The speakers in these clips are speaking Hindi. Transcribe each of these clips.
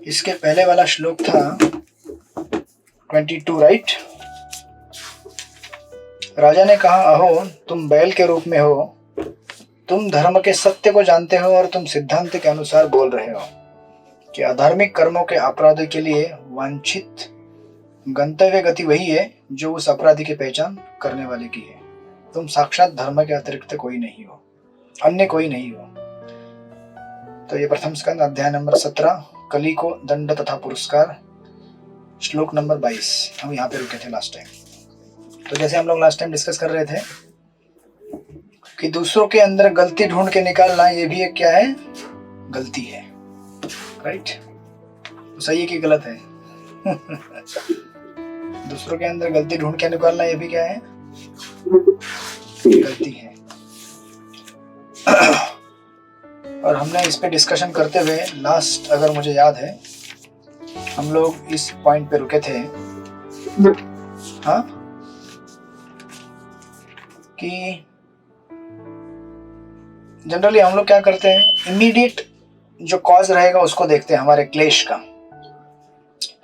इसके पहले वाला श्लोक था 22, राइट। राजा ने कहा, अहो तुम बैल के रूप में हो, तुम धर्म के सत्य को जानते हो और तुम सिद्धांत के अनुसार बोल रहे हो कि अधार्मिक कर्मों के अपराध के लिए वांछित गंतव्य गति वही है जो उस अपराधी की पहचान करने वाले की है। तुम साक्षात धर्म के अतिरिक्त कोई नहीं हो, अन्य कोई नहीं हो। तो ये प्रथम स्कंद अध्याय नंबर 17, कली को दंड तथा पुरस्कार, श्लोक नंबर 22। हम यहाँ पे रुके थे लास्ट टाइम। तो जैसे हम लोग लास्ट टाइम डिस्कस कर रहे थे कि दूसरों के अंदर गलती ढूंढ के निकालना, ये भी एक क्या है, गलती है, राइट। तो सही है कि गलत है? दूसरों के अंदर गलती ढूंढ के निकालना, ये भी क्या है, गलती है। और हमने इस पे डिस्कशन करते हुए लास्ट, अगर मुझे याद है, हम लोग इस पॉइंट पे रुके थे, हाँ, कि जनरली हम लोग क्या करते हैं, इमीडिएट जो कॉज रहेगा उसको देखते हैं, हमारे क्लेश का,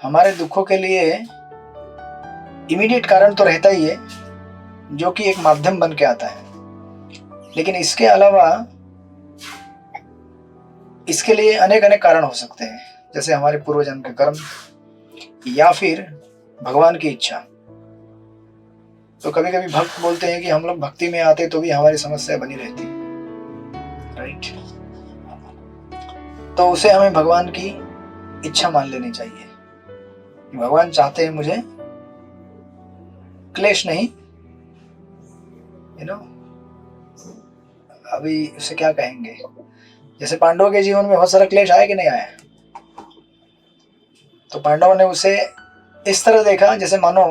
हमारे दुखों के लिए इमीडिएट कारण तो रहता ही है जो कि एक माध्यम बन के आता है। लेकिन इसके अलावा इसके लिए अनेक अनेक कारण हो सकते हैं, जैसे हमारे पूर्वजन्म के कर्म या फिर भगवान की इच्छा। तो कभी कभी भक्त बोलते हैं कि हम लोग भक्ति में आते तो भी हमारी समस्या बनी रहती, राइट। तो उसे हमें भगवान की इच्छा मान लेनी चाहिए। भगवान चाहते हैं मुझे क्लेश नहीं, अभी उसे क्या कहेंगे, जैसे पांडवों के जीवन में बहुत सारा क्लेश आया कि नहीं आया। तो पांडवों ने उसे इस तरह देखा जैसे मानो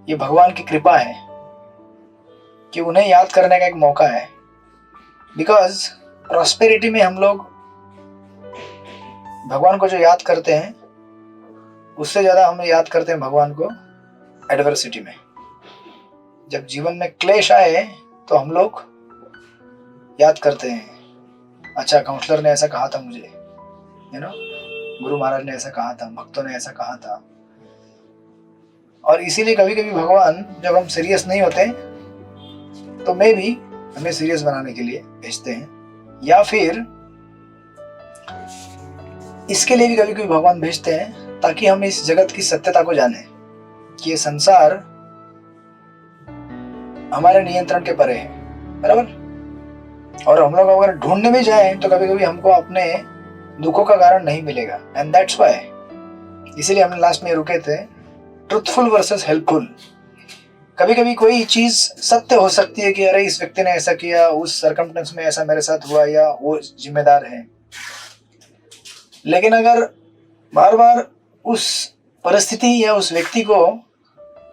ये भगवान की कृपा है कि उन्हें याद करने का एक मौका है। बिकॉज प्रॉस्पेरिटी में हम लोग भगवान को जो याद करते हैं उससे ज्यादा हम याद करते हैं भगवान को एडवर्सिटी में। जब जीवन में क्लेश आए तो हम लोग याद करते हैं, अच्छा काउंसलर ने ऐसा कहा था मुझे, गुरु महाराज ने ऐसा कहा था, भक्तों ने ऐसा कहा था। और इसीलिए कभी कभी भगवान जब हम सीरियस नहीं होते तो मे भी हमें सीरियस बनाने के लिए भेजते हैं, या फिर इसके लिए भी कभी कभी भगवान भेजते हैं ताकि हम इस जगत की सत्यता को जाने कि ये संसार हमारे नियंत्रण के परे है, बराबर। और हम लोग अगर ढूंढने भी जाएं तो कभी कभी हमको अपने दुखों का कारण नहीं मिलेगा, एंड दैट्स व्हाई, इसीलिए हमने लास्ट में रुके थे, ट्रुथफुल वर्सेस हेल्पफुल। कभी कभी कोई चीज सत्य हो सकती है कि अरे इस व्यक्ति ने ऐसा किया, उस सर्कमस्टेंस में ऐसा मेरे साथ हुआ, या वो जिम्मेदार है। लेकिन अगर बार बार उस परिस्थिति या उस व्यक्ति को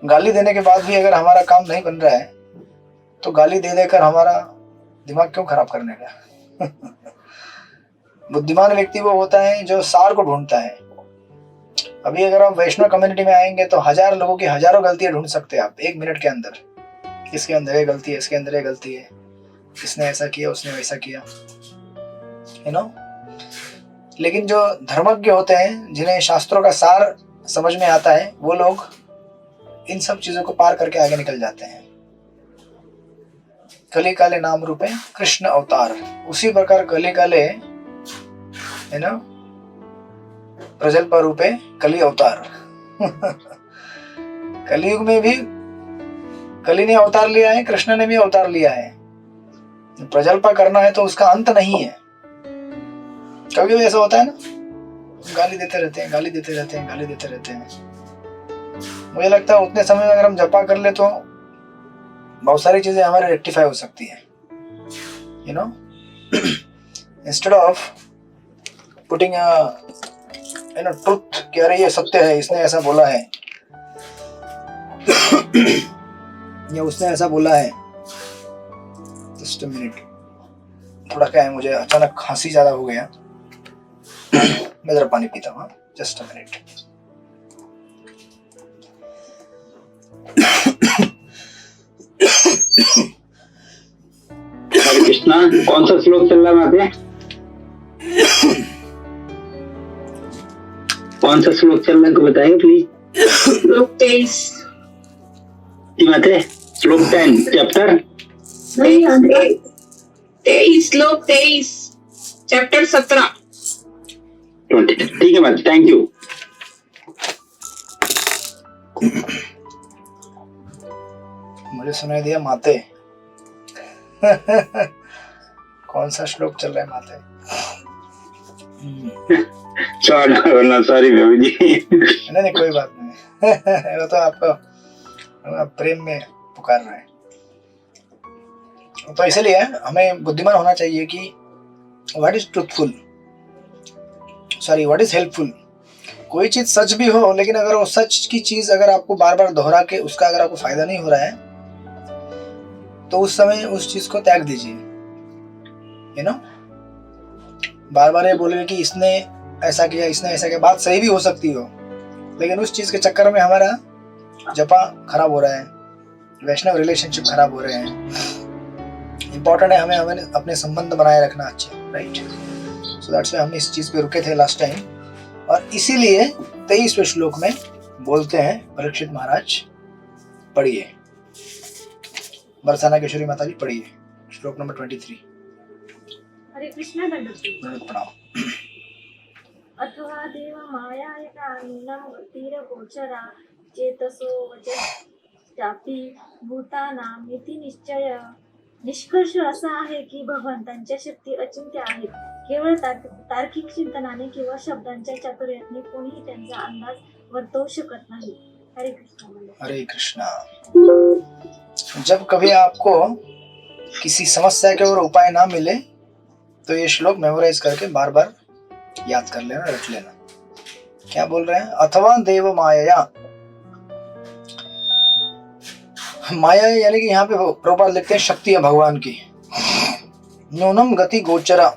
गाली देने के बाद भी अगर हमारा काम नहीं बन रहा है तो गाली दे देकर हमारा दिमाग क्यों खराब करने का। बुद्धिमान व्यक्ति वो होता है जो सार को ढूंढता है। अभी अगर आप वैष्णव कम्युनिटी में आएंगे तो 1000 लोगों की हजारों गलतियां ढूंढ सकते हैं आप एक मिनट के अंदर। इसके अंदर ये गलती है, इसके अंदर ये गलती है, इसने ऐसा किया, उसने वैसा किया, लेकिन जो धर्मज्ञ होते हैं, जिन्हें शास्त्रों का सार समझ में आता है, वो लोग इन सब चीजों को पार करके आगे निकल जाते हैं। कली काले नाम रूपे कृष्ण अवतार, उसी प्रकार कली काले प्रजल्प रूपे कली अवतार। कलियुग में भी कली ने अवतार लिया है, कृष्ण ने भी अवतार लिया है। प्रजल्पा करना है तो उसका अंत नहीं है। कभी कभी ऐसा होता है ना, गाली देते रहते हैं, गाली देते रहते हैं, गाली देते रहते हैं। मुझे लगता है उतने समय में अगर हम जपा कर ले तो बहुत सारी चीजें हमारे रेक्टिफाई हो सकती है, इंस्टेड ऑफ पुटिंग ट्रुथ कि अरे ये सत्य है, इसने ऐसा बोला है या उसने ऐसा बोला है। जस्ट अ मिनट, थोड़ा क्या है, मुझे अचानक खांसी ज्यादा हो गया, मैं जरा पानी पीता हूँ, जस्ट अ मिनट। हरे कृष्णा, कौन सा श्लोक चल रहा है? कौन सा श्लोक चल रहा है तो बताएंगे प्लीज। श्लोक 23 श्लोक 10 चैप्टर 23 चैप्टर 17 20। ठीक है बात, थैंक यू। मुझे सुनाई दिया माते। कौन सा श्लोक चल रहा है माते? सॉरी बाबू जी। नहीं कोई बात नहीं। वो तो आपको प्रेम में पुकार रहा है। तो इसलिए हमें बुद्धिमान होना चाहिए कि what is truthful, sorry what is helpful. कोई चीज सच भी हो, लेकिन अगर वो सच की चीज अगर आपको बार बार दोहरा के उसका अगर आपको फायदा नहीं हो रहा है, तो उस समय उस चीज को त्याग दीजिए। यू नो, बार बार ये बोले कि इसने ऐसा किया, इसने ऐसा किया, बात सही भी हो सकती हो, लेकिन उस चीज के चक्कर में हमारा जपा खराब हो रहा है, वैष्णव रिलेशनशिप खराब हो रहे हैं। इंपॉर्टेंट है हमें अपने संबंध बनाए रखना अच्छे, राइट। सो दैट्स व्हाई हम इस चीज पे रुके थे लास्ट टाइम, और इसीलिए 23वें श्लोक में बोलते हैं, परीक्षित महाराज पढ़िए, बरसाना केशरी माता जी पढ़िए श्लोक नंबर 23। हरे कृष्णा दंडोती पढ़ाओ। अथवा देव मायायका नूनं गतिर्गोचरा चेतसो वचश्चापि भूतानां इति निश्चय। निष्कर्ष असा आहे की भगवंतांच्या शक्ती अचिंत्य आहेत. केवळ तार्किक चिंतनाने किंवा शब्दांच्या चातुर्याने कोणीही त्यांचा अंदाज वर्तवू शकत नाही. हरे कृष्णा। हरे कृष्णा। जब कभी आपको किसी समस्या के ऊपर उपाय ना मिले, तो ये श्लोक मेमोराइज करके बार बार याद कर लेना, रट लेना। क्या बोल रहे हैं? अथवा देव माया, माया यानी कि यहाँ पे प्रभुपाद लिखते हैं शक्ति है भगवान की। न्यूनम गति गोचरा,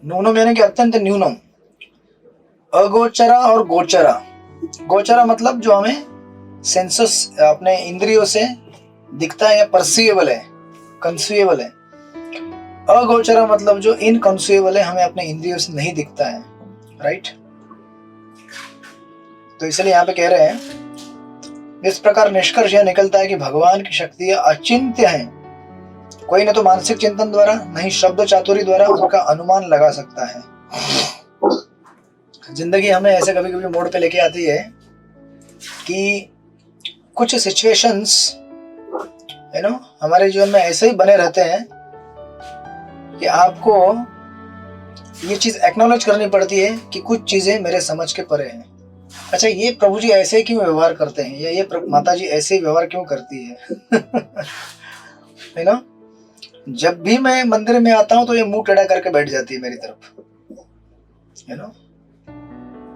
न्यूनम यानी कि अत्यंत न्यूनम, अगोचरा और गोचरा। गोचरा मतलब जो हमें सेंसस अपने इंद्रियों से दिखता है या परसीवेबल है, कंसीवेबल है। अगोचरा मतलब जो इनकंसीवेबल है, हमें अपने इंद्रियों से नहीं दिखता है, राइट। तो इसलिए यहाँ पे कह रहे हैं, इस प्रकार निष्कर्ष यह निकलता है कि भगवान की शक्तियां अचिंत्य हैं। कोई न तो मानसिक चिंतन द्वारा, नहीं शब्द चातुरी द्वारा उनका अनुमान लगा सकता है। जिंदगी हमें ऐसे कभी कभी मोड़ पे लेके आती है कि कुछ सिचुएशंस हमारे जीवन में ऐसे ही बने रहते हैं कि आपको ये चीज एक्नॉलेज करनी पड़ती है कि कुछ चीजें मेरे समझ के परे हैं। अच्छा, ये प्रभु जी ऐसे क्यों व्यवहार करते हैं, या ये माता जी ऐसे व्यवहार क्यों करती है ना। जब भी मैं मंदिर में आता हूं तो ये मुंह टेढ़ा करके बैठ जाती है मेरी तरफ, है ना।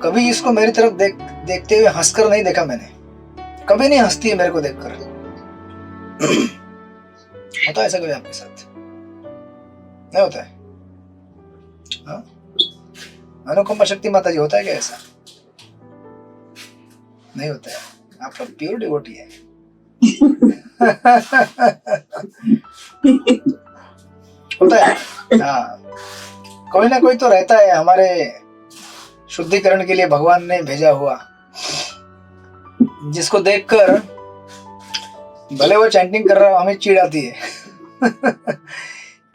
कभी इसको मेरी तरफ देखते हुए हंसकर नहीं देखा मैंने, कभी नहीं हंसती है मेरे को देखकर। होता है ऐसा कभी आपके साथ? नहीं होता है? हाँ, अनुकंपा शक्ति माता जी होता है क्या ऐसा? नहीं होता है, आपका प्योर डिवोटी है। होता है, हाँ, कोई ना कोई तो रहता है हमारे शुद्धिकरण के लिए भगवान ने भेजा हुआ, जिसको देखकर भले वो चैंटिंग कर रहा हो, हमें चिढ़ आती है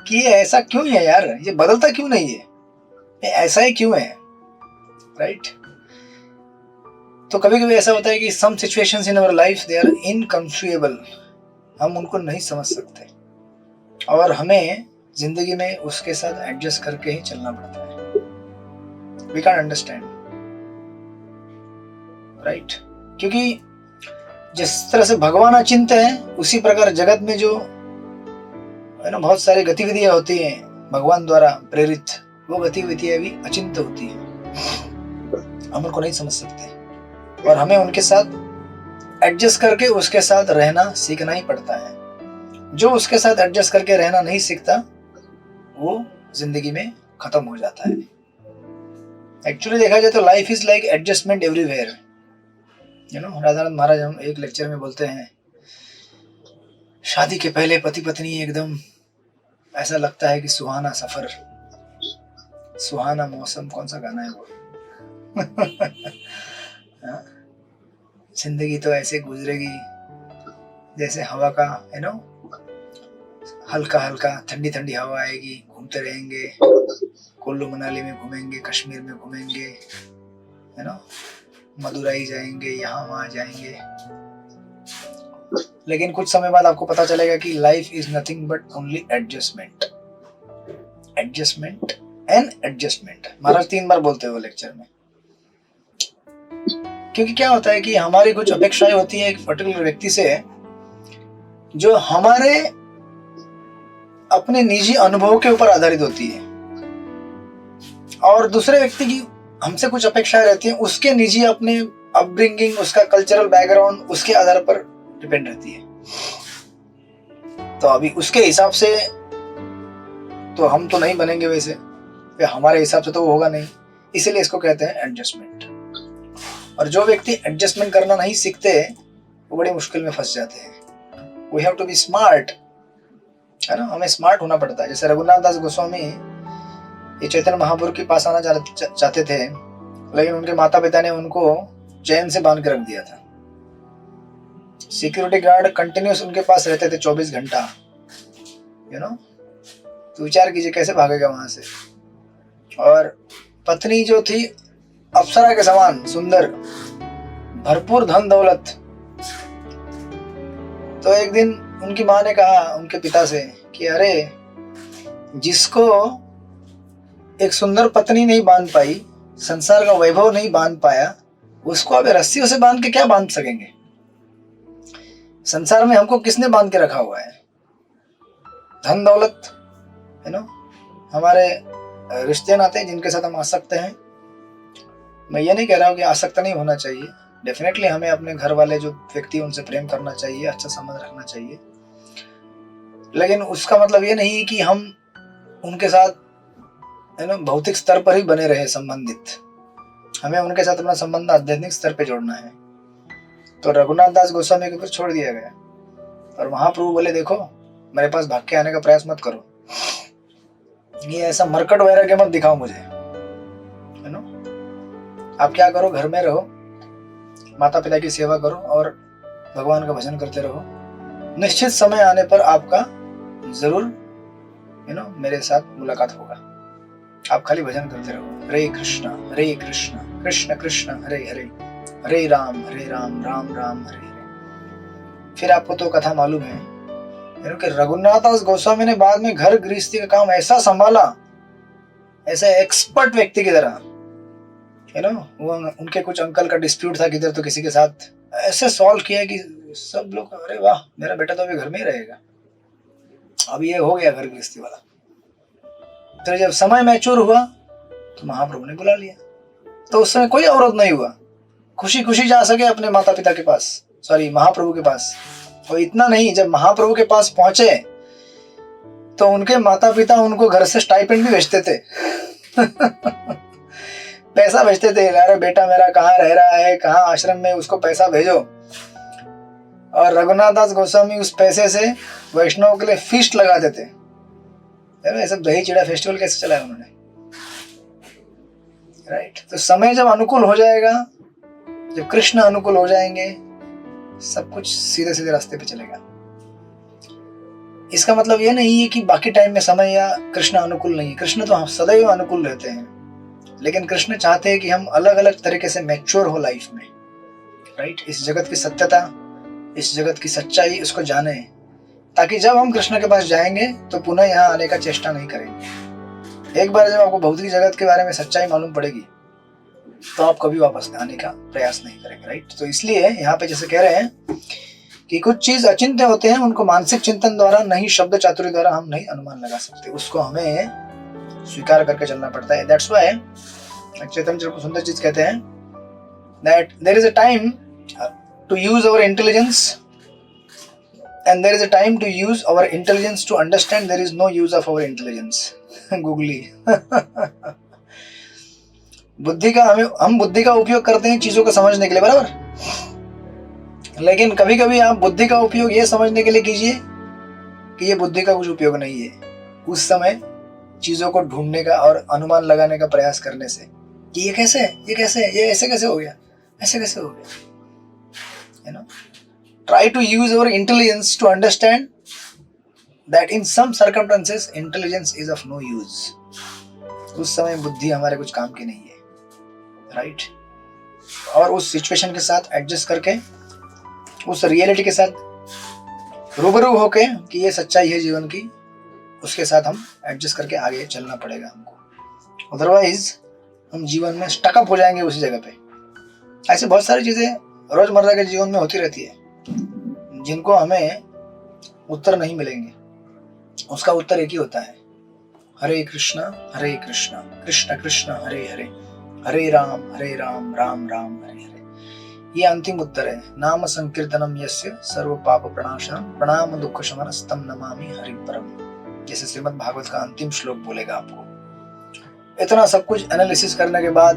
कि ये ऐसा क्यों है यार, ये बदलता क्यों नहीं है, ये ऐसा ही क्यों है, राइट। तो कभी कभी ऐसा होता है कि some situations in our life they are inconceivable, हम उनको नहीं समझ सकते, और हमें जिंदगी में उसके साथ एडजस्ट करके ही चलना पड़ता है। We can understand, right. क्योंकि जिस तरह से भगवान अचिंत्य है, उसी प्रकार जगत में जो है ना बहुत सारी गतिविधियां होती हैं भगवान द्वारा प्रेरित, वो गतिविधियां भी अचिंत्य होती है, हम उनको नहीं समझ सकते, और हमें उनके साथ एडजस्ट करके उसके साथ रहना सीखना ही पड़ता है। जो उसके साथ एडजस्ट करके रहना नहीं सीखता, वो जिंदगी में खत्म हो जाता है। एक्चुअली देखा जाए तो life is like adjustment everywhere, Radhanand Maharaj हम एक लेक्चर में बोलते हैं, शादी के पहले पति पत्नी एकदम ऐसा लगता है कि सुहाना सफर, सुहाना मौसम, कौन सा गाना है वो, हाँ? जिंदगी तो ऐसे गुजरेगी जैसे हवा का हल्का हल्का ठंडी ठंडी हवा आएगी, घूमते रहेंगे, कुल्लू मनाली में घूमेंगे, कश्मीर में घूमेंगे, मदुरई जाएंगे, यहाँ वहाँ जाएंगे। लेकिन कुछ समय बाद आपको पता चलेगा कि life is nothing but only adjustment, adjustment and adjustment. Maharaj 3 बार बोलते हो लेक्चर में। क्योंकि क्या होता है कि हमारी कुछ अपेक्षाएं होती है एक पर्टिकुलर व्यक्ति से, जो हमारे अपने निजी अनुभव के ऊपर आधारित होती है, और दूसरे व्यक्ति की हमसे कुछ अपेक्षाएं रहती हैं उसके निजी अपने अपब्रिंगिंग, उसका कल्चरल बैकग्राउंड, उसके आधार पर डिपेंड रहती है। तो अभी उसके हिसाब से तो हम तो नहीं बनेंगे, वैसे हमारे हिसाब से तो वो होगा नहीं, इसीलिए इसको कहते हैं एडजस्टमेंट। और जो व्यक्ति एडजस्टमेंट करना नहीं सीखते वो बड़ी मुश्किल में फंस जाते हैं। We have to be smart, है ना, हमें स्मार्ट होना पड़ता है। जैसे रघुनाथ दास गोस्वामी ये चैतन्य महाप्रभु के पास आना चाहते थे, लेकिन उनके माता पिता ने उनको चैन से बांध के रख दिया था। सिक्योरिटी गार्ड कंटिन्यूस उनके पास रहते थे 24 घंटा, तो विचार कीजिए कैसे भागेगा वहां से। और पत्नी जो थी अप्सरा के समान सुंदर, भरपूर धन दौलत। तो एक दिन उनकी माँ ने कहा उनके पिता से कि अरे, जिसको एक सुंदर पत्नी नहीं बांध पाई, संसार का वैभव नहीं बांध पाया, उसको अब रस्सियों से बांध के क्या बांध सकेंगे? संसार में हमको किसने बांध के रखा हुआ है? धन दौलत, हमारे रिश्ते नाते हैं जिनके साथ हम आसक्त हैं। मैं ये नहीं कह रहा हूँ कि आसक्त नहीं होना चाहिए, डेफिनेटली हमें अपने घर वाले जो व्यक्ति उनसे प्रेम करना चाहिए, अच्छा संबंध रखना चाहिए, लेकिन उसका मतलब ये नहीं कि हम उनके साथ भौतिक स्तर पर ही बने रहे संबंधित। हमें उनके साथ अपना संबंध आध्यात्मिक स्तर पे जोड़ना है। तो रघुनाथ दास गोस्वामी के ऊपर छोड़ दिया गया, और महाप्रभु बोले देखो, मेरे पास भाग के आने का प्रयास मत करो, ये ऐसा मरकट वैराग्य मत दिखाओ मुझे, आप क्या करो, घर में रहो, माता पिता की सेवा करो और भगवान का भजन करते रहो। निश्चित समय आने पर आपका जरूर मेरे साथ मुलाकात होगा। आप खाली भजन करते रहो, हरे कृष्णा कृष्ण कृष्ण हरे हरे, हरे राम राम राम हरे हरे। फिर आपको तो कथा मालूम है कि रघुनाथ दास गोस्वामी ने बाद में घर गृहस्थी का काम ऐसा संभाला, ऐसे एक्सपर्ट व्यक्ति की तरह, वो उनके कुछ अंकल का डिस्प्यूट था किधर तो किसी के साथ, ऐसे सॉल्व किया कि सब लोग अरे वाह, मेरा बेटा तो अभी घर में ही रहेगा, अब ये हो गया घर गृहस्थी वाला। तो जब समय मैच्योर हुआ तो महाप्रभु ने बुला लिया, तो उस समय कोई अवरोध नहीं हुआ, खुशी खुशी जा सके अपने माता पिता के पास, महाप्रभु के पास। और इतना नहीं, जब महाप्रभु के पास पहुंचे तो उनके माता पिता उनको घर से स्टाइपेंड भी भेजते थे पैसा भेजते थे, अरे बेटा मेरा कहाँ रह रहा है, कहाँ आश्रम में, उसको पैसा भेजो। और रघुनाथ दास गोस्वामी उस पैसे से वैष्णव के लिए फीस्ट लगाते थे। ऐसा दही चिड़ा फेस्टिवल कैसे चलाया उन्होंने, राइट। तो समय जब अनुकूल हो जाएगा, जब कृष्ण अनुकूल हो जाएंगे, सब कुछ सीधे सीधे रास्ते पे चलेगा। इसका मतलब ये नहीं है कि बाकी टाइम में समय या कृष्ण अनुकूल नहीं है, कृष्ण तो हम सदैव अनुकूल रहते हैं, लेकिन कृष्ण चाहते हैं कि हम अलग अलग तरीके से मैच्योर हो लाइफ में, राइट। इस जगत की सत्यता, इस जगत की सच्चाई उसको जाने, ताकि जब हम कृष्ण के पास जाएंगे तो पुनः यहाँ आने का चेष्टा नहीं करेंगे। एक बार जब आपको भौतिक जगत के बारे में सच्चाई मालूम पड़ेगी तो आप कभी वापस आने का प्रयास नहीं करेंगे, राइट। तो इसलिए यहाँ पे जैसे कह रहे हैं कि कुछ चीज अचिंत्य होते हैं, उनको मानसिक चिंतन द्वारा नहीं, शब्द चातुर्य द्वारा हम नहीं अनुमान लगा सकते, उसको हमें स्वीकार करके चलना पड़ता है। दैट्स व्हाई चैतन्य को सुंदर चीज कहते हैं that there is a time to use our intelligence and there is a time to use our intelligence to understand there is no use of our intelligence googly बुद्धि का हम बुद्धि का उपयोग करते हैं चीजों को समझने के लिए, बराबर, लेकिन कभी कभी आप बुद्धि का उपयोग ये समझने के लिए कीजिए कि ये बुद्धि का कुछ उपयोग नहीं है। उस समय चीजों को ढूंढने का और अनुमान लगाने का प्रयास करने से कि ये कैसे, ये ऐसे कैसे हो गया, ऐसे कैसे हो गया। You know, try to use our intelligence to understand that in some circumstances intelligence is of no use. उस समय बुद्धि हमारे कुछ काम की नहीं है, राइट। और उस सिचुएशन के साथ एडजस्ट करके, उस रियलिटी के साथ रूबरू होके कि ये सच्चाई है जीवन की, उसके साथ हम एडजस्ट करके आगे चलना पड़ेगा हमको। अदरवाइज हम जीवन में स्टकअप हो जाएंगे उसी जगह पे। ऐसे बहुत सारी चीजें रोजमर्रा के जीवन में होती रहती है जिनको हमें उत्तर नहीं मिलेंगे। उसका उत्तर एक ही होता है, हरे कृष्णा कृष्ण कृष्ण हरे हरे, हरे राम राम राम हरे हरे। ये अंतिम उत्तर है। नाम संकीर्तनम यस्य सर्व पाप प्रणाशनम प्रणाम दुख शमनम तम नमामि हरि परम, जैसे श्रीमद् भागवत का अंतिम श्लोक बोलेगा आपको। इतना सब कुछ एनालिसिस करने के बाद,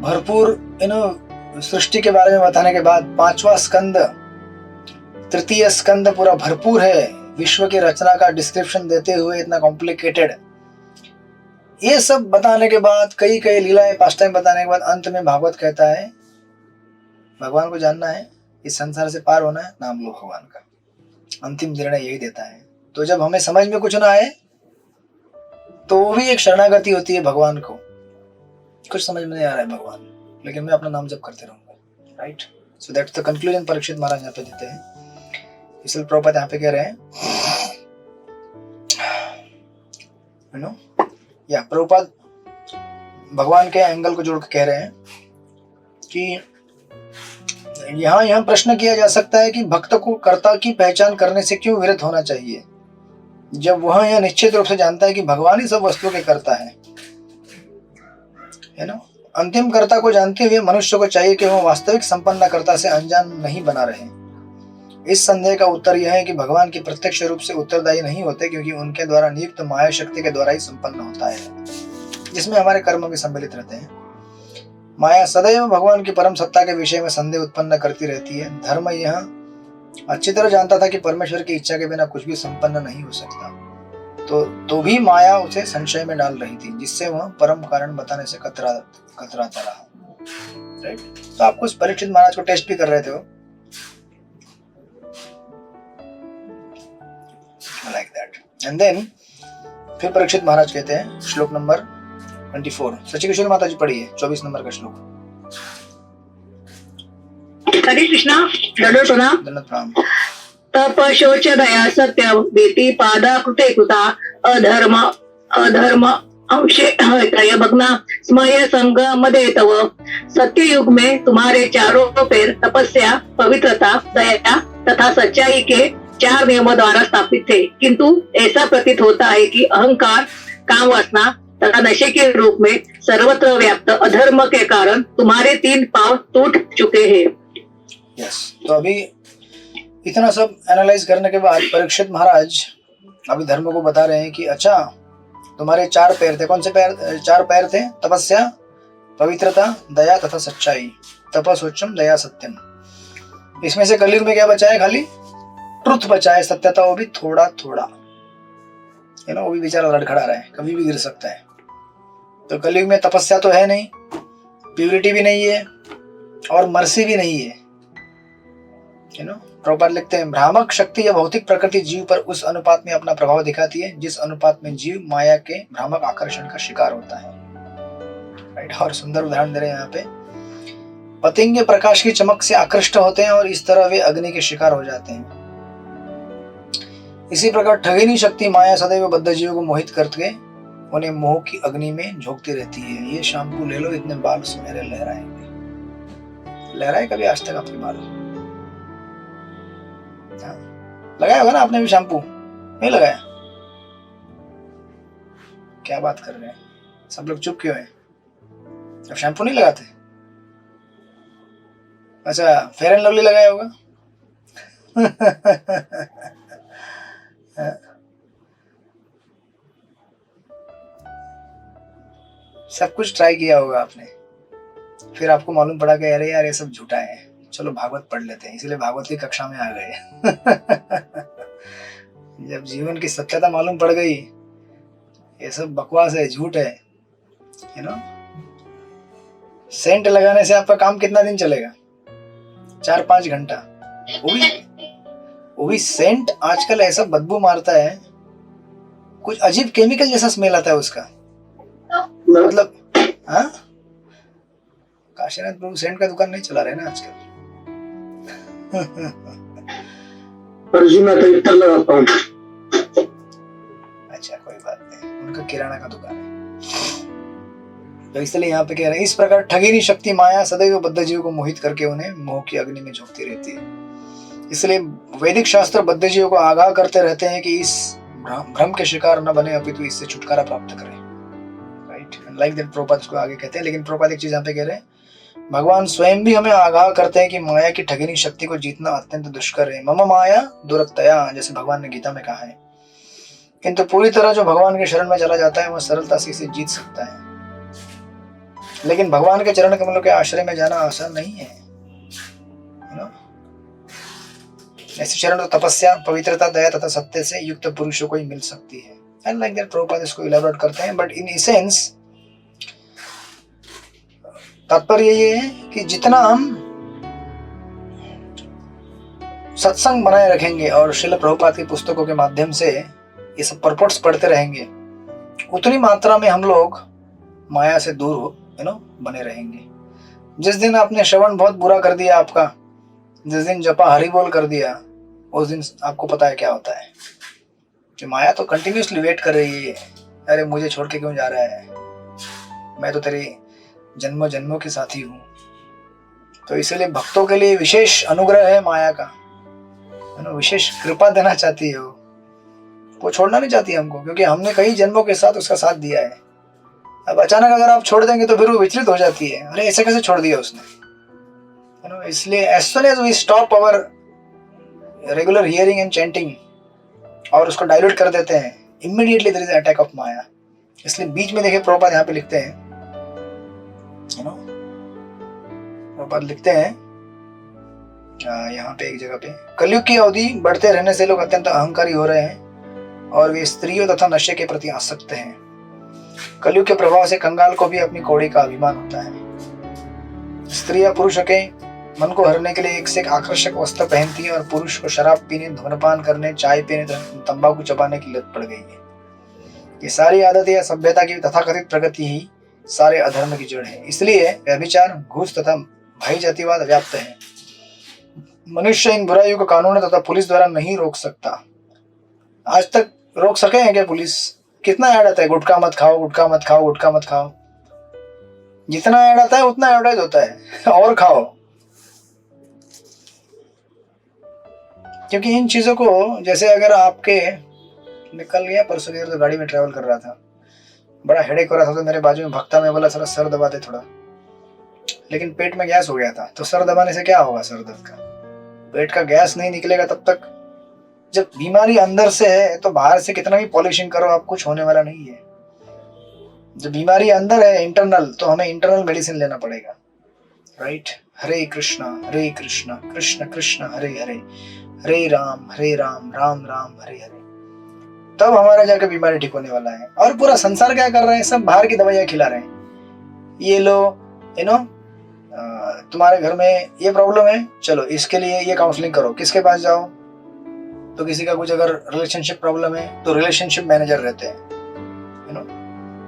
भरपूर इन सृष्टि के बारे में बताने के बाद, 5वां स्कंद, 3 स्कंद पूरा भरपूर है विश्व की रचना का डिस्क्रिप्शन देते हुए, इतना कॉम्प्लिकेटेड। ये सब बताने के बाद, कई कई लीलाएं पास्ट टाइम बताने के बाद, अंत में भागवत कहता है भगवान को जानना है, इस संसार से पार होना है, नाम लो भगवान का। अंतिम निर्णय यही देता है। तो जब हमें समझ में कुछ ना आए तो वो भी एक शरणागति होती है भगवान को। कुछ समझ में नहीं आ रहा है भगवान, लेकिन मैं अपना नाम जप करते रहूंगा, right. So that's the conclusion Parikshit Maharaj यहाँ पे देते हैं। इसलिए प्रभुपाद यहाँ पे कह रहे हैं, यू नो, या प्रभुपाद भगवान के एंगल को जोड़ के कह रहे हैं कि यहाँ प्रश्न किया जा सकता है कि भक्त को कर्ता की पहचान करने से क्यों विरत होना चाहिए, जब वह यह निश्चित रूप से जानता है कि भगवान ही सब वस्तुओं के कर्ता है ना। अंतिम कर्ता को जानते हुए मनुष्य को चाहिए कि वह वास्तविक संपन्न कर्ता से अनजान नहीं बना रहे। इस संदेह का उत्तर यह है कि भगवान की प्रत्यक्ष रूप से उत्तरदायी नहीं होते, क्योंकि उनके द्वारा नियुक्त माया शक्ति के द्वारा ही संपन्न होता है, जिसमें हमारे कर्म भी सम्मिलित रहते हैं। माया सदैव भगवान की परम सत्ता के विषय में संदेह उत्पन्न करती रहती है। धर्म यह अच्छी तरह जानता था कि परमेश्वर की इच्छा के बिना कुछ भी संपन्न नहीं हो सकता, तो भी माया उसे संशय में डाल रही थी, जिससे वह परम कारण बताने से कतराता रहा, राइट। तो आपको परीक्षित महाराज को टेस्ट भी कर रहे थे वो, लाइक दैट। एंड देन फिर परीक्षित महाराज कहते हैं, श्लोक नंबर 24, सची किशोरी माता जी पढ़िए 24 नंबर का श्लोक। हरे कृष्णा, दंडवत प्रणाम। दंडवत प्रणाम। तप शौच दया सत्य वेति पादा कृते कृता अधर्म अंशे त्रय भग्ना स्मय संग मदे तव। सत्य युग में तुम्हारे चारों पैर तपस्या, पवित्रता, दया तथा सच्चाई के 4 नियमों द्वारा स्थापित थे, किंतु ऐसा प्रतीत होता है कि अहंकार, काम वासना तथा नशे के रूप में सर्वत्र व्याप्त अधर्म के कारण तुम्हारे 3 पांव टूट चुके हैं। यस, तो अभी इतना सब एनालाइज करने के बाद परीक्षित महाराज अभी धर्म को बता रहे हैं कि अच्छा, तुम्हारे 4 पैर थे। कौन से पैर? 4 पैर थे, तपस्या, पवित्रता, दया तथा सच्चाई। तपस्वचम दया सत्यम। इसमें से कलयुग में क्या बचा है? खाली ट्रुथ बचा है, सत्यता, वो भी थोड़ा थोड़ा, है ना, वो भी बेचारा लड़खड़ा रहा है, कभी भी गिर सकता है। तो कलयुग में तपस्या तो है नहीं, प्यूरिटी भी नहीं है, और मर्सी भी नहीं है, यू नो। प्रभुपाद लिखते हैं, भ्रामक शक्ति या भौतिक प्रकृति जीव पर उस अनुपात में अपना प्रभाव दिखाती है जिस अनुपात में जीव माया के भ्रामक आकर्षण का शिकार होता है, राइट। और सुंदर उदाहरण दे रहे हैं यहाँ पे, पतंगे प्रकाश की चमक से आकृष्ट होते हैं और इस तरह वे अग्नि के शिकार हो जाते हैं। इसी प्रकार ठगिनी शक्ति माया सदैव बद्ध जीव को मोहित करके उन्हें मोह की अग्नि में झोंकती रहती है। ये शैम्पू ले लो, इतने बाल सुनहरे लहराएंगे। लहराए कभी आज तक आपके बाल? लगाया होगा ना आपने भी शैम्पू? नहीं लगाया? क्या बात कर रहे हैं, सब लोग चुप क्यों हैं? अब शैम्पू नहीं लगाते? अच्छा, फेयर एंड लवली लगाया होगा? सब कुछ ट्राई किया होगा आपने, फिर आपको मालूम पड़ा कि अरे यार ये सब झूठा है, चलो भागवत पढ़ लेते हैं, इसलिए भागवत की कक्षा में आ गए। जब जीवन की सत्यता मालूम पड़ गई, ये सब बकवास है, झूठ है, यू नो, सेंट लगाने से आपका काम कितना दिन चलेगा? 4-5 घंटा। वो भी सेंट आजकल ऐसा बदबू मारता है, कुछ अजीब केमिकल जैसा स्मेल आता है उसका। मतलब हाँ, काशीनाथ प्रभु सेंट का दुकान नहीं चला रहे ना आजकल। पर जी मैं तो इतना लगाता हूँ। अच्छा कोई बात नहीं, उनका किराना का दुकान है। तो इसलिए यहाँ पे कह रहे हैं, इस प्रकार ठगिनी शक्ति माया सदैव बद्ध जीव को मोहित करके उन्हें मोह की अग्नि में झोंकती रहती है। इसलिए वैदिक शास्त्र बद्ध जीव को आगाह करते रहते हैं कि इस भ्रम के शिकार न बने, अपितु इससे छुटकारा प्राप्त करें। राइट, लाइक दैट प्रभुपाद इसको आगे कहते हैं। लेकिन प्रभुपाद एक चीज यहाँ पे कह रहे हैं, भगवान स्वयं भी हमें आगाह करते हैं कि माया की ठगिनी शक्ति को जीतना अत्यंत दुष्कर है। मम माया दुरतया, जैसे भगवान ने गीता में कहा है। किंतु पूरी तरह जो भगवान के शरण में चला जाता है वह सरलता से इसे जीत सकता है। लेकिन भगवान के चरण कमलों के आश्रय में जाना आसान नहीं है, ऐसे चरण तो तपस्या, पवित्रता, दया तथा सत्य से युक्त पुरुषों को ही मिल सकती है। एंड लाइक दैट प्रभुपाद इसको इलैबोरेट करते हैं। बट इन एसेंस तात्पर्य ये है कि जितना हम सत्संग बनाए रखेंगे और श्रील प्रभुपाद की पुस्तकों के माध्यम से ये सब परपोर्ट्स पढ़ते रहेंगे, उतनी मात्रा में हम लोग माया से दूर बने रहेंगे। जिस दिन आपने श्रवण बहुत बुरा कर दिया आपका, जिस दिन जपा हरि बोल कर दिया, उस दिन आपको पता है क्या होता है कि माया तो कंटिन्यूसली वेट कर रही है, अरे मुझे छोड़ के क्यों जा रहा है, मैं तो तेरी जन्मों जन्मों के साथी हूँ। तो इसलिए भक्तों के लिए विशेष अनुग्रह है माया का, विशेष कृपा देना चाहती है वो छोड़ना नहीं चाहती हमको, क्योंकि हमने कई जन्मों के साथ उसका साथ दिया है। अब अचानक अगर आप छोड़ देंगे तो फिर वो विचलित हो जाती है, अरे ऐसे कैसे छोड़ दिया उसने। इसलिए as soon as we stop our regular hearing and chanting और उसको डाइल्यूट कर देते हैं, immediately there is an attack of माया। इसलिए बीच में देखिए प्रभुपाद यहाँ पे लिखते हैं, प्रभुपाद लिखते हैं यहाँ पे एक जगह पे, कलयुग की अवधि बढ़ते रहने से लोग अत्यंत अहंकारी हो रहे हैं और वे स्त्रियों तथा नशे के प्रति आसक्त हैं। कलयुग के प्रभाव से कंगाल को भी अपनी कौड़ी का अभिमान होता है। स्त्रियां पुरुषों के मन को हरने के लिए एक से एक आकर्षक वस्त्र पहनती हैं और पुरुष को शराब पीने, धूम्रपान करने, चाय पीने, तंबाकू चबाने की लत पड़ गई है। ये सारी आदतें या सभ्यता की तथाकथित प्रगति ही सारे अधर्म की जड़ है। इसलिए व्यभिचार, घूस तथा भाई जातिवाद व्याप्त है। मनुष्य इन बुराइयों को कानून तथा पुलिस द्वारा नहीं रोक सकता। आज तक रोक सके हैं क्या पुलिस? कितना ऐड आता है, गुटखा मत खाओ, गुटखा मत खाओ, गुटखा मत खाओ। जितना ऐड आता है उतना एडवर्टाइज होता है और खाओ। क्योंकि इन चीजों को, जैसे अगर आपके, मैं कल गया परसों गया तो गाड़ी में ट्रैवल कर रहा था, बड़ा हेडेक हो रहा था, तो मेरे बाजू में भक्ता में बोला थोड़ा सर दबा दे थोड़ा, लेकिन पेट में गैस हो गया था। तो सर दबाने से क्या होगा? सर दर्द का, पेट का गैस नहीं निकलेगा तब तक। जब बीमारी अंदर से है तो बाहर से कितना भी पॉलिशिंग करो आप, कुछ होने वाला नहीं है। जब बीमारी अंदर है इंटरनल, तो हमें इंटरनल मेडिसिन लेना पड़ेगा। राइट, हरे कृष्णा कृष्ण कृष्ण हरे हरे, हरे राम राम राम हरे हरे, तब हमारा जाकर बीमारी ठीक होने वाला है। और पूरा संसार क्या कर रहे हैं? सब बाहर की दवाइयां खिला रहे हैं। ये लो, तुम्हारे घर में ये प्रॉब्लम है, चलो इसके लिए ये काउंसलिंग करो। किसके पास जाओ? तो किसी का कुछ अगर रिलेशनशिप प्रॉब्लम है तो रिलेशनशिप मैनेजर रहते हैं,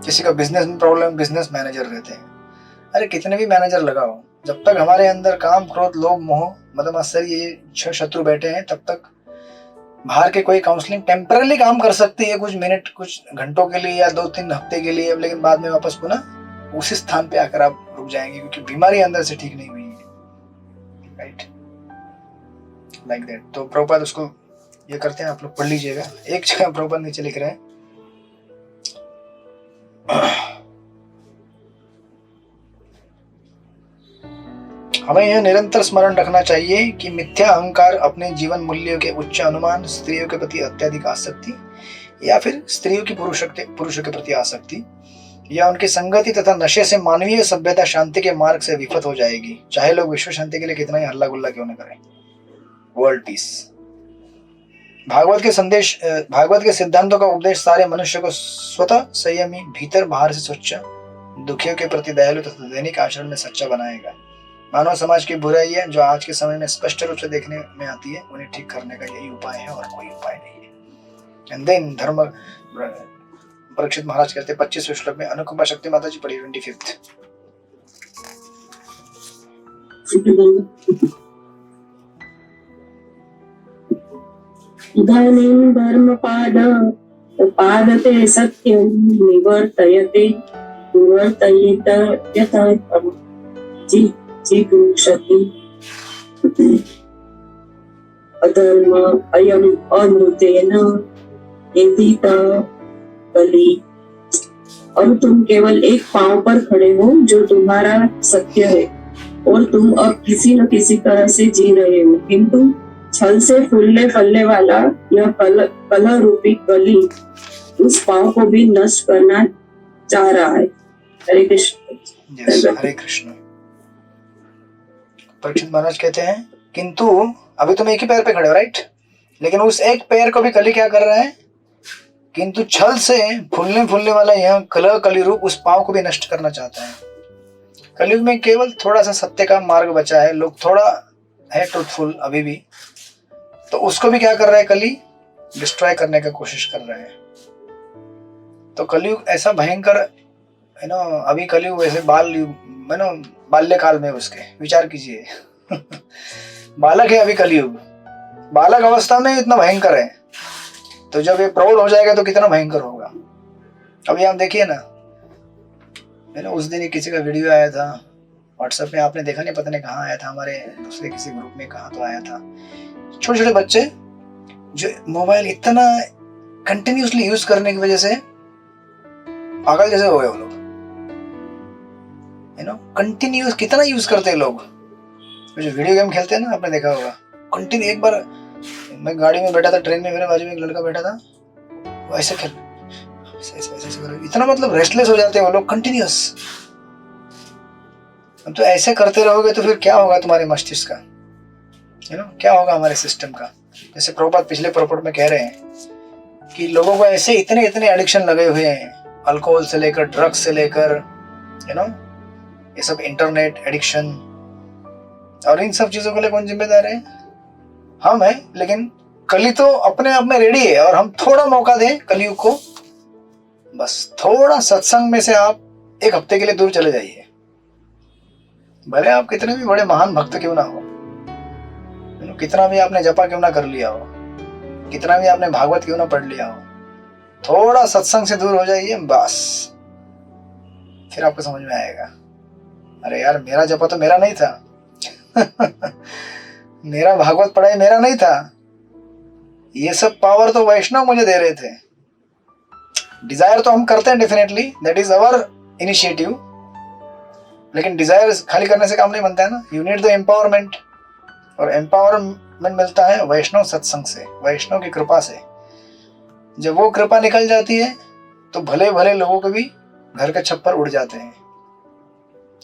किसी का बिजनेस में प्रॉब्लम, बिजनेस मैनेजर रहते हैं। अरे कितने भी मैनेजर लगाओ, जब तक हमारे अंदर काम, क्रोध, लोभ, मोह, मद मात्सर्य, ये 6 शत्रु बैठे हैं, तब तक बाहर के कोई काउंसलिंग टेम्पररी काम कर सकती है, कुछ मिनट, कुछ घंटों के लिए या 2-3 हफ्ते के लिए, लेकिन बाद में वापस पुनः उसी स्थान पे आकर आप रुक जाएंगे, क्योंकि बीमारी अंदर से ठीक नहीं हुई है। Right, like that. तो प्रभुपाद उसको ये करते हैं, आप लोग पढ़ लीजिएगा। एक जगह प्रभुपाद नीचे लिख रहे हैं, हमें यह निरंतर स्मरण रखना चाहिए कि मिथ्या अहंकार, अपने जीवन मूल्यों के उच्च अनुमान, स्त्रियों के प्रति अत्यधिक आसक्ति या फिर स्त्रियों की पुरुषों के प्रति आसक्ति या उनकी संगति तथा नशे से मानवीय सभ्यता शांति के मार्ग से विफत हो जाएगी, चाहे लोग विश्व शांति के लिए कितना ही हल्ला गुल्ला क्यों न करें। World peace. भागवत के सिद्धांतों का उपदेश सारे मनुष्य को स्वतः संयमी, भीतर बाहर से स्वच्छ, दुखियों के प्रति दयालु तथा दैनिक आचरण में सच्चा बनाएगा। मानव समाज की बुराई है जो आज के समय में स्पष्ट रूप से देखने में आती है, उन्हें ठीक करने का यही उपाय है और कोई उपाय नहीं है। एंड देन धर्म परीक्षित महाराज कहते 25वें श्लोक में अनुकंपा शक्ति माता जी पढ़ी 25th। इदानीं पादते सत्यं निवर्तयते यथा जिगुंषति अधर्म अयम अमृतेन एदित कली। अब तुम केवल एक पांव पर खड़े हो जो तुम्हारा सत्य है, और तुम अब किसी न किसी तरह से जी रहे हो, किंतु छल से फूलने फलने वाला यह कलह रूपी कली उस पांव को भी नष्ट करना चाह रहा है। हरे कृष्ण। हरे कृष्ण। परीक्षित महाराज कहते हैं किंतु अभी तुम एक ही पैर पे खड़े हो, राइट, लेकिन उस एक पैर को भी कली क्या कर रहा है, किंतु छल से फूलने वाला यह कली रूप उस पांव को भी नष्ट करना चाहता है। कलयुग में केवल थोड़ा सा सत्य का मार्ग बचा है, लोग थोड़ा है ट्रूथफुल अभी भी, तो उसको भी क्या कर रहा है, कली डिस्ट्रॉय करने का कोशिश कर रहा है। तो कलयुग ऐसा भयंकर है ना, अभी कलयुग वैसे बाल्यकाल में उसके विचार कीजिए बालक है अभी कलयुग, बालक अवस्था में इतना भयंकर है, तो जब ये प्रौढ़ हो जाएगा तो कितना भयंकर होगा। अभी आप देखिए ना, मैंने उस दिन किसी का वीडियो आया था व्हाट्सएप में, आपने देखा नहीं, पता नहीं कहाँ आया था, हमारे दूसरे किसी ग्रुप में कहाँ तो आया था। छोटे छोटे बच्चे जो मोबाइल इतना कंटिन्यूसली यूज करने की वजह से पागल जैसे हो गए वो लोग, कंटिन्यूस कितना यूज करते हैं लोग। जो वीडियो गेम खेलते हैं ना, आपने देखा होगा कंटिन्यू। एक बार मैं गाड़ी में बैठा था, ट्रेन में, मेरे बाजू में एक लड़का बैठा था, वो ऐसे खेल ऐसे इतना मतलब रेस्टलेस हो जाते हैं वो लोग कंटिन्यूस। तो ऐसे करते रहोगे तो फिर क्या होगा तुम्हारे मस्तिष्क का, क्या होगा हमारे सिस्टम का। जैसे प्रभुपाद पिछले प्रॉपर्ट में कह रहे हैं कि लोगों को ऐसे इतने एडिक्शन लगे हुए हैं, अल्कोहल से लेकर ड्रग्स से लेकर ये सब इंटरनेट एडिक्शन, और इन सब चीजों के लिए कौन जिम्मेदार है, हम हैं। लेकिन कली तो अपने आप में रेडी है, और हम थोड़ा मौका दें कलयुग को, बस थोड़ा सत्संग में से आप एक हफ्ते के लिए दूर चले जाइए, भले आप कितने भी बड़े महान भक्त क्यों ना हो, कितना भी आपने जपा क्यों ना कर लिया हो, कितना भी आपने भागवत क्यों ना पढ़ लिया हो, थोड़ा सत्संग से दूर हो जाइए बस, फिर आपको समझ में आएगा, अरे यार मेरा जपा तो मेरा नहीं था मेरा भागवत पढ़ाई मेरा नहीं था, ये सब पावर तो वैष्णव मुझे दे रहे थे। डिजायर तो हम करते हैं definitely, that is our initiative, लेकिन डिजायर खाली करने से काम नहीं बनता है ना, यू नीड द एम्पावरमेंट, और एम्पावरमेंट मिलता है वैष्णव सत्संग से, वैष्णव की कृपा से। जब वो कृपा निकल जाती है तो भले भले लोगों के भी घर के छप्पर उड़ जाते हैं,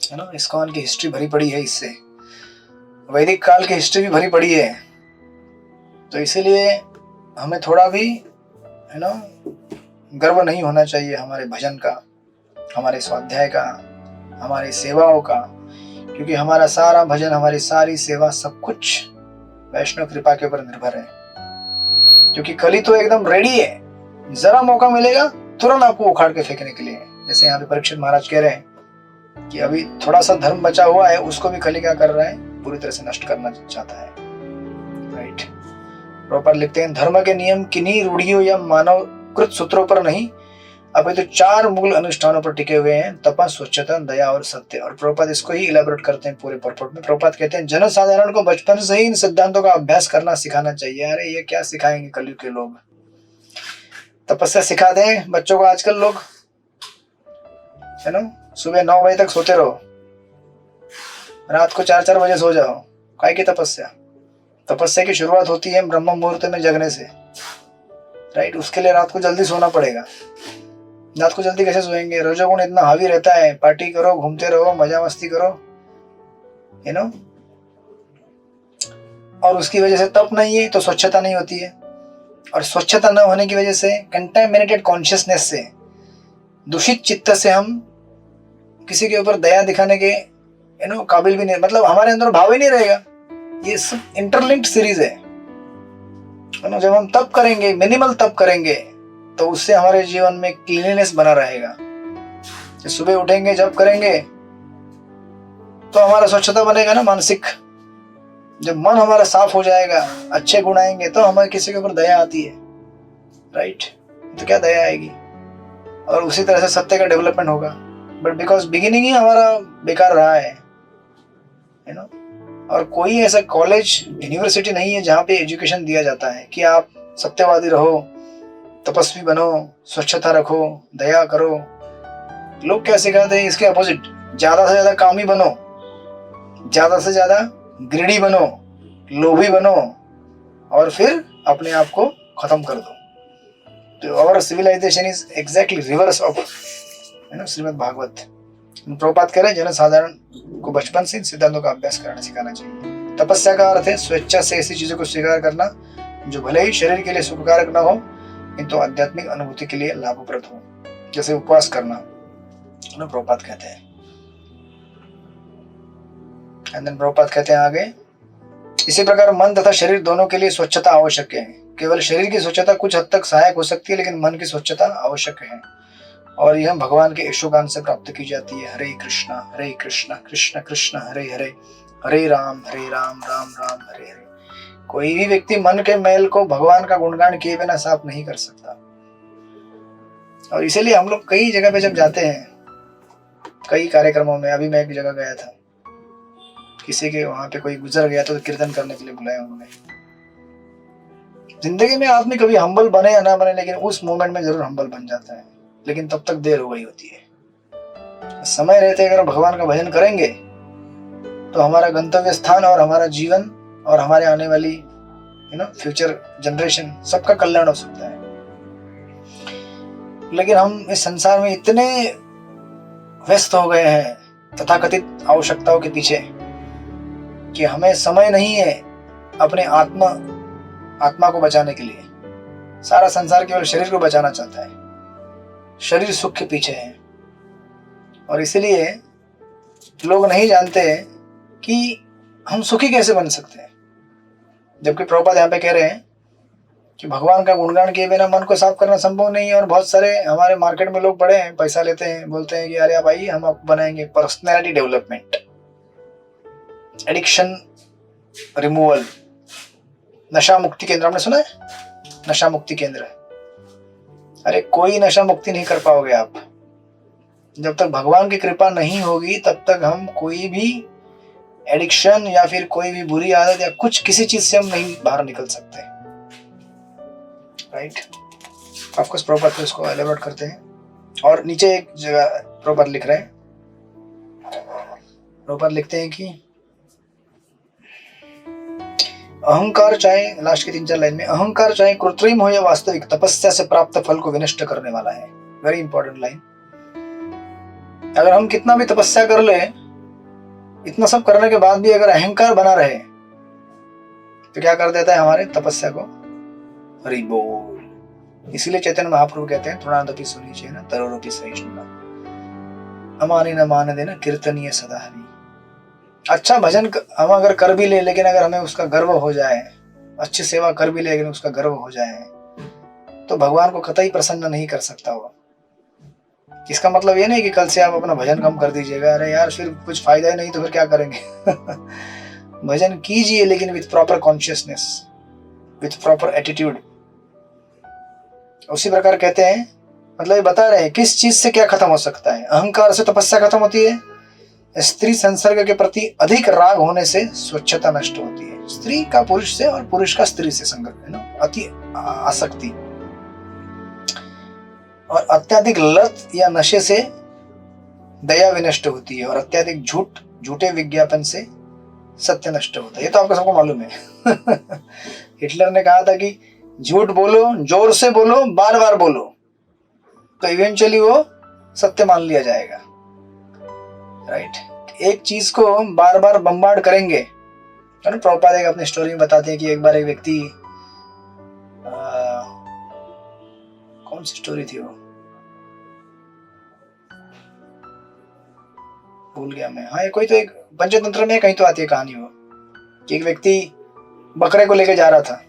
है ना। इस्कॉन की हिस्ट्री भरी पड़ी है इससे, वैदिक काल की हिस्ट्री भी भरी पड़ी है, तो इसीलिए हमें थोड़ा भी है ना गर्व नहीं होना चाहिए हमारे भजन का, हमारे स्वाध्याय का, हमारी सेवाओं का, क्योंकि हमारा सारा भजन, हमारी सारी सेवा, सब कुछ वैष्णव कृपा के ऊपर निर्भर है। क्योंकि कली तो एकदम रेडी है, जरा मौका मिलेगा तुरंत आपको उखाड़ के फेंकने के लिए। जैसे यहाँ पे परीक्षित महाराज कह रहे हैं कि अभी थोड़ा सा धर्म बचा हुआ है, उसको भी कली क्या कर रहा है, पूरी तरह से नष्ट करना चाहता है, राइट। प्रॉपर लिखते हैं, धर्म के नियम किन्हीं रूढ़ियों या मानव कृत सूत्रों पर नहीं, अभी तो 4 मूल अनुष्ठानों पर टिके हुए हैं, तपा, स्वच्छता, दया और सत्य। और प्रभुपाद इसको ही इलेबोरेट करते हैं पूरे पर्पट में। प्रभुपाद कहते हैं जनसाधारण को बचपन से ही इन सिद्धांतों का अभ्यास करना सिखाना चाहिए। अरे ये क्या सिखाएंगे कलयुग के लोग, तपस्या सिखा दें बच्चों को आजकल लोग, है ना। सुबह 9 बजे तक सोते रहो, रात को 4-4 बजे सो जाओ, काय की तपस्या। तपस्या की शुरुआत होती है ब्रह्म मुहूर्त में जगने से, राइट। उसके लिए रात को जल्दी सोना पड़ेगा। रात को जल्दी कैसे सोएंगे, रजोगुण इतना हावी रहता है, पार्टी करो, घूमते रहो, मजा मस्ती करो, यू नो। और उसकी वजह से तप नहीं है तो स्वच्छता नहीं होती है, और स्वच्छता न होने की वजह से कंटेमिनेटेड कॉन्शियसनेस से, दूषित चित्त से हम किसी के ऊपर दया दिखाने के काबिल भी नहीं, मतलब हमारे अंदर भाव ही नहीं रहेगा। ये सब इंटरलिंक्ड सीरीज है ना। जब हम तप करेंगे, मिनिमल तप करेंगे, तो उससे हमारे जीवन में क्लीनलीनेस बना रहेगा। सुबह उठेंगे, जब करेंगे तो हमारा स्वच्छता बनेगा ना, मानसिक। जब मन हमारा साफ हो जाएगा, अच्छे गुण आएंगे, तो हमें किसी के ऊपर दया आती है, राइट? तो क्या दया आएगी, और उसी तरह से सत्य का डेवलपमेंट होगा। बट बिकॉज बिगिनिंग ही हमारा बेकार रहा है, यू नो। और कोई ऐसा कॉलेज, यूनिवर्सिटी नहीं है जहाँ पे एजुकेशन दिया जाता है कि आप सत्यवादी रहो, तपस्वी बनो, स्वच्छता रखो, दया करो। लोग क्या सिखाते हैं? इसके अपोजिट, ज्यादा से ज्यादा कामी बनो, ज्यादा से ज्यादा ग्रीडी बनो, लोभी बनो, और फिर अपने आप को खत्म कर दो। तो our civilization is exactly reverse of Shrimad Bhagavat. Prabhupada कह रहे हैं जनसाधारण को बचपन से इन सिद्धांतों का अभ्यास करना सिखाना चाहिए। तपस्या का अर्थ है स्वेच्छा से ऐसी चीजों को स्वीकार करना जो भले ही शरीर के लिए सुखकारक न हो, किंतु आध्यात्मिक अनुभूति के लिए लाभप्रद हो, जैसे उपवास करना, प्रभुपाद कहते हैं। एंड देन प्रभुपाद कहते हैं आगे, इसी प्रकार मन तथा शरीर दोनों के लिए स्वच्छता आवश्यक है। केवल शरीर की स्वच्छता कुछ हद तक सहायक हो सकती है, लेकिन मन की स्वच्छता आवश्यक है, और यह भगवान के यशोगान से प्राप्त की जाती है। हरे कृष्णा कृष्ण कृष्ण हरे हरे, हरे राम राम राम हरे हरे। कोई भी व्यक्ति मन के मैल को भगवान का गुणगान किए बिना साफ नहीं कर सकता। और इसीलिए हम लोग कई जगह पे जब जाते हैं, कई कार्यक्रमों में, अभी मैं एक जगह गया था, किसी के वहां पे कोई गुजर गया तो कीर्तन करने के लिए बुलाया उन्होंने। जिंदगी में आदमी कभी हम्बल बने या ना बने, लेकिन उस मोमेंट में जरूर हम्बल बन जाता है, लेकिन तब तक देर हो गई होती है। समय रहते अगर भगवान का भजन करेंगे तो हमारा गंतव्य स्थान और हमारा जीवन और हमारे आने वाली फ्यूचर जनरेशन सबका कल्याण हो सकता है। लेकिन हम इस संसार में इतने व्यस्त हो गए हैं तथाकथित आवश्यकताओं के पीछे कि हमें समय नहीं है अपने आत्मा को बचाने के लिए। सारा संसार केवल शरीर को बचाना चाहता है, शरीर सुख के पीछे है, और इसीलिए लोग नहीं जानते कि हम सुखी कैसे बन सकते हैं। जबकि प्रभुपाद यहाँ पे कह रहे हैं कि भगवान का गुणगान किए बिना मन को साफ करना संभव नहीं है। और बहुत सारे हमारे मार्केट में लोग बड़े हैं, पैसा लेते हैं, बोलते हैं कि अरे भाई हम आपको बनाएंगे पर्सनैलिटी डेवलपमेंट, एडिक्शन रिमूवल, नशा मुक्ति केंद्र। आपने सुना है? नशा मुक्ति केंद्र। अरे कोई नशा मुक्ति नहीं कर पाओगे आप। जब तक भगवान की कृपा नहीं होगी तब तक हम कोई भी एडिक्शन या फिर कोई भी बुरी आदत या कुछ किसी चीज से हम नहीं बाहर निकल सकते, राइट? ऑफकोर्स प्रॉपर इसको एलिब्रेट करते हैं। और नीचे एक जगह प्रॉपर लिख रहे हैं, प्रॉपर लिखते हैं कि अहंकार चाहे, लास्ट की 3-4 लाइन में, अहंकार चाहे कृत्रिम हो या वास्तविक, तपस्या से प्राप्त फल को विनष्ट करने वाला है। Very important line. अगर हम कितना भी तपस्या कर ले, इतना सब करने के बाद भी अगर अहंकार बना रहे तो क्या कर देता है हमारे तपस्या को? हरि बोल। इसीलिए चैतन्य महाप्रभु कहते हैं, तृणादपि सुनीचे न तरोरपि सहिष्णुना, अमानी न मान देना कीर्तनीय सदा हरि। अच्छा भजन हम अगर कर भी ले, लेकिन अगर हमें उसका गर्व हो जाए, अच्छी सेवा कर भी ले लेकिन उसका गर्व हो जाए, तो भगवान को कतई प्रसन्न नहीं कर सकता वो। इसका मतलब ये नहीं कि कल से आप अपना भजन कम कर दीजिएगा, अरे यार फिर कुछ फायदा ही नहीं तो फिर क्या करेंगे? भजन कीजिए, लेकिन with proper consciousness, with proper attitude. उसी प्रकार कहते हैं, मतलब ये बता रहे हैं किस चीज से क्या खत्म हो सकता है। अहंकार से तपस्या खत्म होती है, स्त्री संसर्ग के प्रति अधिक राग होने से स्वच्छता नष्ट होती है। स्त्री का पुरुष से और पुरुष का स्त्री से संसर्ग, अति आसक्ति, और अत्यधिक लत या नशे से दया विनष्ट होती है, और अत्यधिक झूठे विज्ञापन से सत्य नष्ट होता है। ये तो आपको सबको मालूम है। हिटलर ने कहा था कि झूठ बोलो, जोर से बोलो, बार बार बोलो, तो इवेंचुअली वो सत्य मान लिया जाएगा, राइट? एक चीज को बार बार बम्बार्ड करेंगे। प्रभुपाद एक अपनी स्टोरी में बताते हैं कि एक बार एक व्यक्ति, कौन सी स्टोरी थी वो, भूल गया मैं। हाँ, ये कोई तो एक पंचतंत्र में कहीं तो आती है कहानी वो, कि एक व्यक्ति बकरे को लेके जा रहा था,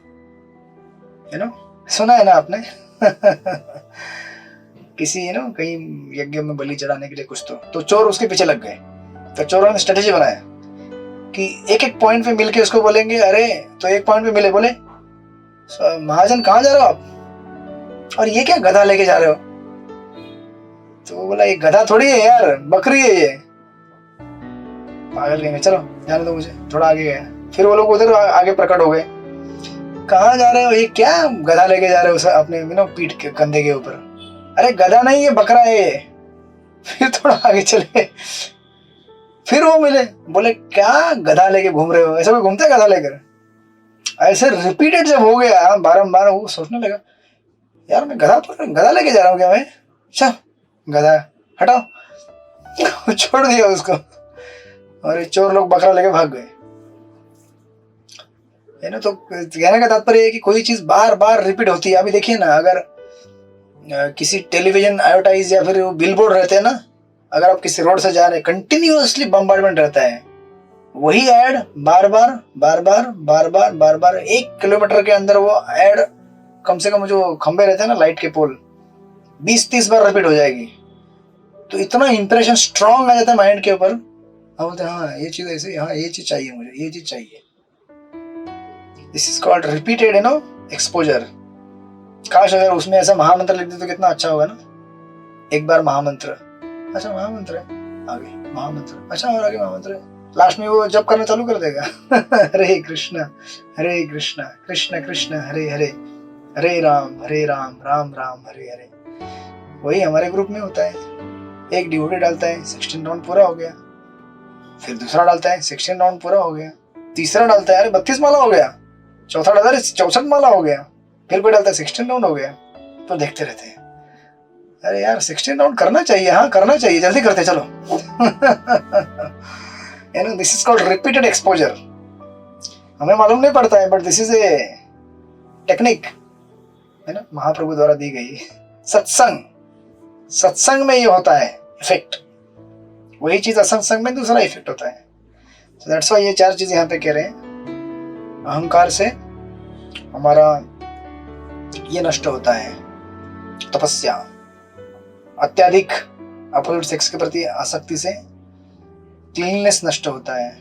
सुना है ना आपने? किसी कहीं यज्ञ में बलि चढ़ाने के लिए कुछ तो चोर उसके पीछे लग गए। तो चोरों ने स्ट्रेटेजी बनाया कि एक एक पॉइंट पे मिलके उसको बोलेंगे, अरे तो एक पॉइंट पे मिले, बोले महाजन कहाँ जा रहे हो आप, और ये क्या गधा लेके जा रहे हो? तो वो बोला ये गधा थोड़ी है यार, बकरी है ये। पागल कहेंगे, चलो जाने दो मुझे, थोड़ा आगे गया। फिर वो लोग उधर आगे प्रकट हो गए, कहाँ जा रहे हो, ये क्या गधा लेके जा रहे हो अपने पीठ के कंधे के ऊपर? अरे गधा नहीं, ये बकरा है ये। फिर थोड़ा आगे चले, फिर वो मिले, बोले क्या गधा लेके घूम रहे हो, ऐसा कोई घूमता है गधा लेकर? ऐसे रिपीटेड जब हो गया बारम्बार, वो सोचने लगा यार मैं गधा लेके जा रहा हूँ क्या मैं? चल गधा हटाओ। छोड़ दिया उसको, और ये चोर लोग बकरा लेके भाग गए। तो कहने का तात्पर्य है कि कोई चीज बार बार रिपीट होती है। अभी देखिए ना, अगर किसी टेलीविजन एडवर्टाइज या फिर बिलबोर्ड रहते हैं ना, अगर आप किसी रोड से जा रहे हैं, कंटिन्यूअसली बम्बार्डमेंट रहता है, वही एड बार बार बार बार बार बार बार बार 1 किलोमीटर के अंदर वो एड कम से कम, जो खंबे रहते हैं ना लाइट के पोल, 20-30 बार रिपीट हो जाएगी। तो इतना इंप्रेशन स्ट्रॉन्ग आ जाता है माइंड के ऊपर। हम बोलते हैं हाँ ये चीज ऐसे, हाँ ये चीज चाहिए मुझे, ये चीज चाहिए। This is called repeated exposure. काश अगर उसमें ऐसा महामंत्र लिख दे तो कितना अच्छा होगा ना। एक बार महामंत्र, अच्छा महामंत्र है, आगे महामंत्र, अच्छा और आगे महामंत्र है, लास्ट में वो जप करना चालू कर देगा। हरे कृष्ण कृष्ण कृष्ण हरे हरे, हरे राम राम राम हरे हरे। वही हमारे ग्रुप में होता है। एक डिवोटी डालता है 16 राउंड पूरा हो गया, फिर दूसरा डालता है 16 राउंड पूरा हो गया, तीसरा डालता है अरे 32 माला हो गया, चौथा डालता है 64 माला हो गया, फिर कोई डालता है 16 राउंड हो गया। तो देखते रहते हैं, अरे यार 16 राउंड करना चाहिए, हाँ करना चाहिए, जल्दी करते चलो। This is called repeated exposure. हमें मालूम नहीं पड़ता है, but this is a technique, है ना, महाप्रभु द्वारा दी गई। सत्संग में ये होता है इफेक्ट, वही चीज असत्संग में दूसरा इफेक्ट होता है। So that's why ये 4 चीजें यहाँ पे कह रहे हैं। अहंकार से हमारा ये नष्ट होता है, तपस्या, अत्यधिक अपोजिट सेक्स के प्रति आसक्ति से क्लीननेस नष्ट होता है,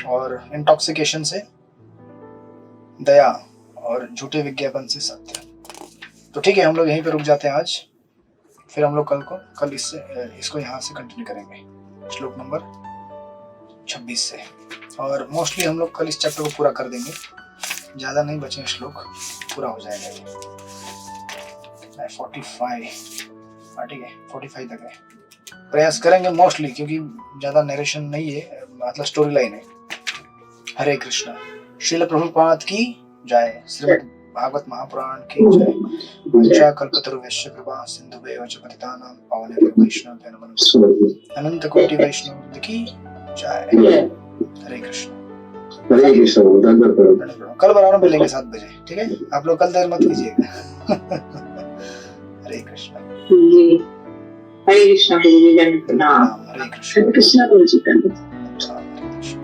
और इंटॉक्सिकेशन से दया, और झूठे विज्ञापन से सत्य। तो ठीक है, हम लोग यहीं पे रुक जाते हैं आज, फिर हम लोग कल इसको यहाँ से कंटिन्यू करेंगे श्लोक नंबर 26 से। और मोस्टली हम लोग कल इस चैप्टर को पूरा कर देंगे, ज़्यादा नहीं बचे श्लोक, पूरा हो जाएगा ये। 45, ठीक है 45 तक है, प्रयास करेंगे मोस्टली, क्योंकि ज़्यादा नरेशन नहीं है, मतलब स्टोरी लाइन है। हरे कृष्णा। श्रील प्रभुपाद की जय। श्रीमद् भागवत महापुराण की जय। वंचा कल्पतरुभ्यश्च कृपा सिन्धुभ्यो च पतितानां पावनेभ्यो वैष्णवेभ्यो नमो नमः। अनंत कोटि वैष्णव की जय। हरे कृष्ण। हरे कृष्ण। कल बराबर मिलेंगे 7 बजे, ठीक है? आप लोग कल देर मत कीजिएगा। हरे कृष्ण। हरे कृष्ण गुरु जी, जय प्रणाम। हरे कृष्ण। हरे कृष्ण गुरु जी।